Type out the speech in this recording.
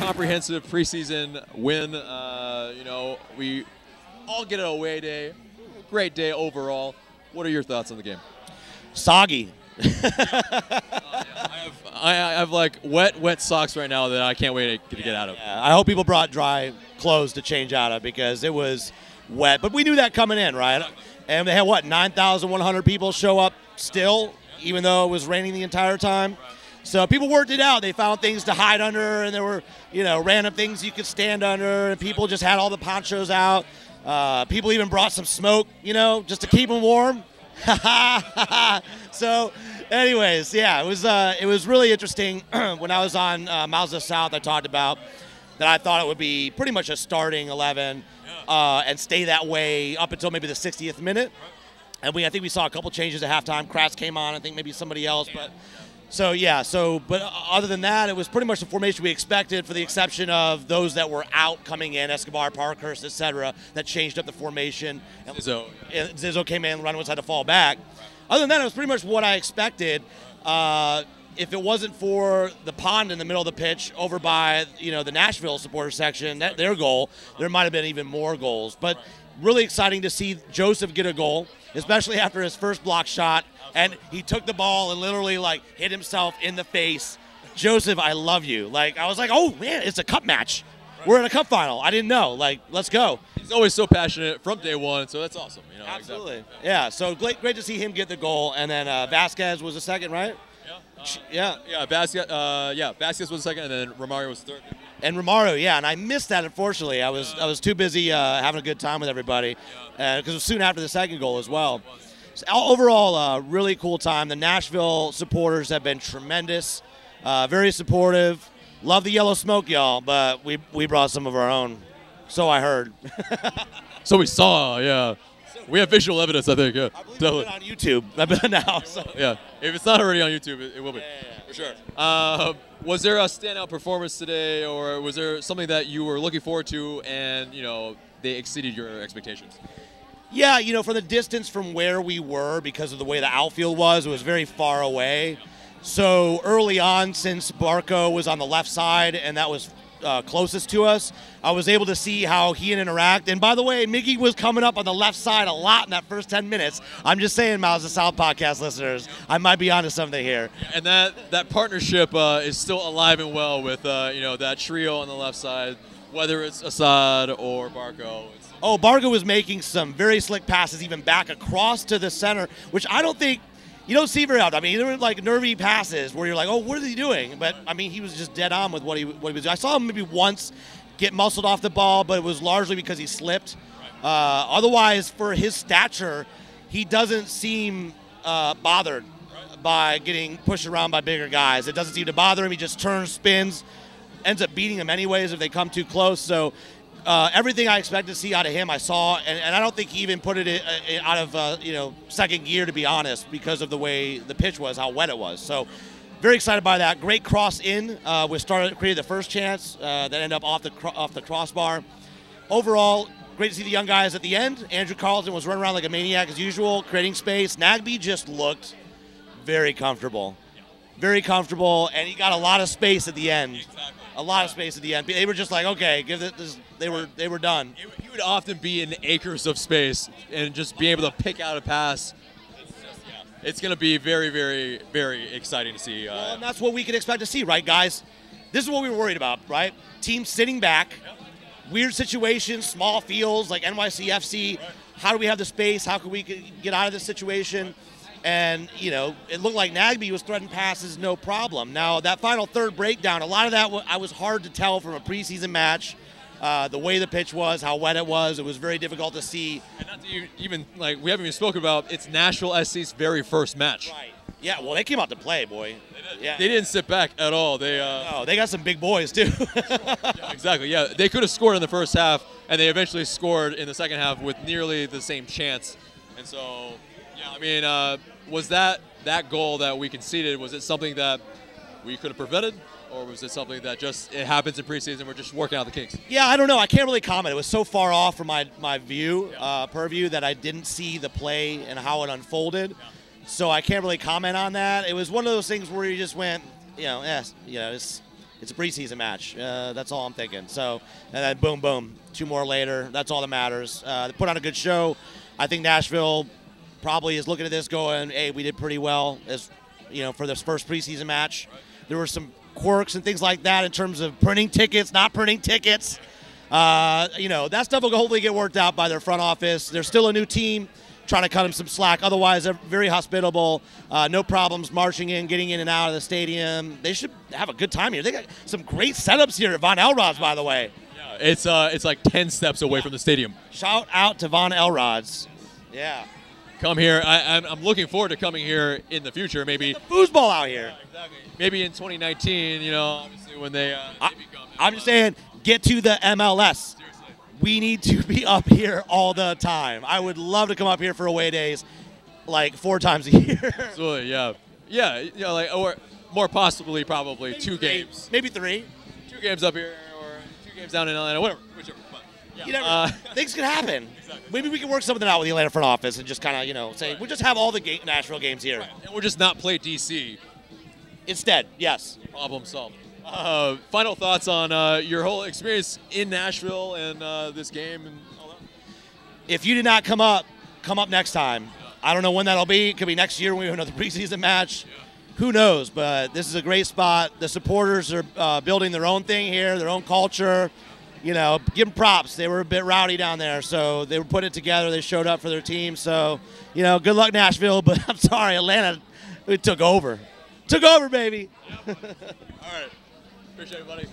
comprehensive preseason win. You know, we all get an away day. Great day overall. What are your thoughts on the game? Soggy. I have like wet socks right now that I can't wait to get out of. Yeah, I hope people brought dry clothes to change out of because it was wet. But we knew that coming in, right? And they had, what, 9,100 people show up still, even though it was raining the entire time. So people worked it out. They found things to hide under, and there were, you know, random things you could stand under, and people just had all the ponchos out. People even brought some smoke, you know, just to keep them warm. So, anyways, yeah, it was really interesting. When I was on Mazda South, I talked about that I thought it would be pretty much a starting 11 and stay that way up until maybe the 60th minute. And I think we saw a couple changes at halftime. Kratz came on, I think maybe somebody else, but. So, yeah, but other than that, it was pretty much the formation we expected, for the exception of those that were out coming in, Escobar, Parkhurst, etc., that changed up the formation. Zizzo came in, Runwoods had to fall back. Other than that, it was pretty much what I expected. If it wasn't for the pond in the middle of the pitch over by, you know, the Nashville supporter section, their goal, there might have been even more goals. But really exciting to see Joseph get a goal, especially after his first block shot. And he took the ball and literally, like, hit himself in the face. Joseph, I love you. Like, I was like, oh, man, it's a cup match. We're in a cup final. I didn't know. Like, let's go. He's always so passionate from day one, so that's awesome. You know, absolutely. Exactly. Yeah, so great to see him get the goal. And then Vasquez was the second, right? Vasquez was the second, and then Romario was third. And Romario, yeah, and I missed that, unfortunately. I was too busy having a good time with everybody, because it was soon after the second goal as well. So overall, really cool time. The Nashville supporters have been tremendous, very supportive. Love the yellow smoke, y'all, but we brought some of our own, so I heard. So we saw, yeah. We have visual evidence, I think. Yeah, I believe it's on YouTube now. So. Yeah, if it's not already on YouTube, it will be. Yeah. For sure. Was there a standout performance today, or was there something that you were looking forward to and, you know, they exceeded your expectations? Yeah, you know, from the distance from where we were, because of the way the outfield was, it was very far away. So early on, since Barco was on the left side and that was closest to us, I was able to see how he would interact. And by the way, Miggy was coming up on the left side a lot in that first 10 minutes. I'm just saying, Mazda South podcast listeners, I might be onto something here. And that partnership is still alive and well with you know, that trio on the left side, whether it's Assad or Barco. Oh, Barco was making some very slick passes even back across to the center, which I don't think you don't see very often. I mean, there were like nervy passes where you're like, oh, what is he doing? But, I mean, he was just dead on with what he was doing. I saw him maybe once get muscled off the ball, but it was largely because he slipped. Otherwise, for his stature, he doesn't seem bothered by getting pushed around by bigger guys. It doesn't seem to bother him. He just turns, spins, ends up beating them anyways if they come too close. So everything I expected to see out of him, I saw, and I don't think he even put it out of you know, second gear, to be honest, because of the way the pitch was, how wet it was. So very excited by that. Great cross in. We created the first chance that ended up off the crossbar. Overall, great to see the young guys at the end. Andrew Carlton was running around like a maniac as usual, creating space. Nagby just looked very comfortable. Very comfortable, and he got a lot of space at the end. Exactly. A lot of space at the end. They were just like, okay, give this. They were done. He would often be in acres of space and just be able to pick out a pass. It's going to be very, very, very exciting to see. Well, and that's what we can expect to see, right, guys? This is what we were worried about, right? Teams sitting back, weird situations, small fields like NYCFC. Right. How do we have the space? How can we get out of this situation? And, you know, it looked like Nagby was threading passes no problem. Now, that final third breakdown, a lot of that I was hard to tell from a preseason match. The way the pitch was, how wet it was very difficult to see. And not to even, like, we haven't even spoken about, it's Nashville SC's very first match. Right. Yeah, well, they came out to play, boy. They did. Yeah. They didn't sit back at all. They got some big boys, too. Yeah, exactly, yeah. They could have scored in the first half, and they eventually scored in the second half with nearly the same chance. And so, yeah, I mean, was that goal that we conceded, was it something that we could have prevented? Or was it something that just, it happens in preseason, we're just working out the kinks? Yeah, I don't know. I can't really comment. It was so far off from my view, purview, that I didn't see the play and how it unfolded. Yeah. So I can't really comment on that. It was one of those things where you just went, it's It's a preseason match. That's all I'm thinking. So, and then boom, boom, 2 more later. That's all that matters. They put on a good show. I think Nashville probably is looking at this going, hey, we did pretty well as, for this first preseason match. There were some quirks and things like that in terms of printing tickets, not printing tickets. That stuff will hopefully get worked out by their front office. They're still a new team, trying to cut them some slack. Otherwise, they're very hospitable. No problems marching in, getting in and out of the stadium. They should have a good time here. They got some great setups here at Von Elrod's, by the way. Yeah, it's like 10 steps away from the stadium. Shout out to Von Elrod's. Yeah. Come here. I'm looking forward to coming here in the future. Maybe the foosball out here. Yeah, exactly. Maybe in 2019. Obviously when they become. I'm just saying, get to the MLS. Seriously. We need to be up here all the time. I would love to come up here for away days, like 4 times a year. Absolutely, yeah. Yeah, or more possibly, probably maybe 2 games. Maybe 3. 2 games up here, or 2 games down in Atlanta, whichever. But, yeah. Things can happen. Exactly. Maybe we can work something out with the Atlanta front office and just kind of, say, we'll just have all the Nashville games here. Right. And we'll just not play DC. Instead, yes. Problem solved. Final thoughts on your whole experience in Nashville and this game and all that? If you did not come up next time. Yeah. I don't know when that'll be. It could be next year when we have another preseason match. Yeah. Who knows? But this is a great spot. The supporters are building their own thing here, their own culture. Give them props. They were a bit rowdy down there, so they were putting it together. They showed up for their team. So, good luck, Nashville. But I'm sorry, Atlanta, it took over. Took over, baby. Yeah. All right. Appreciate it, buddy.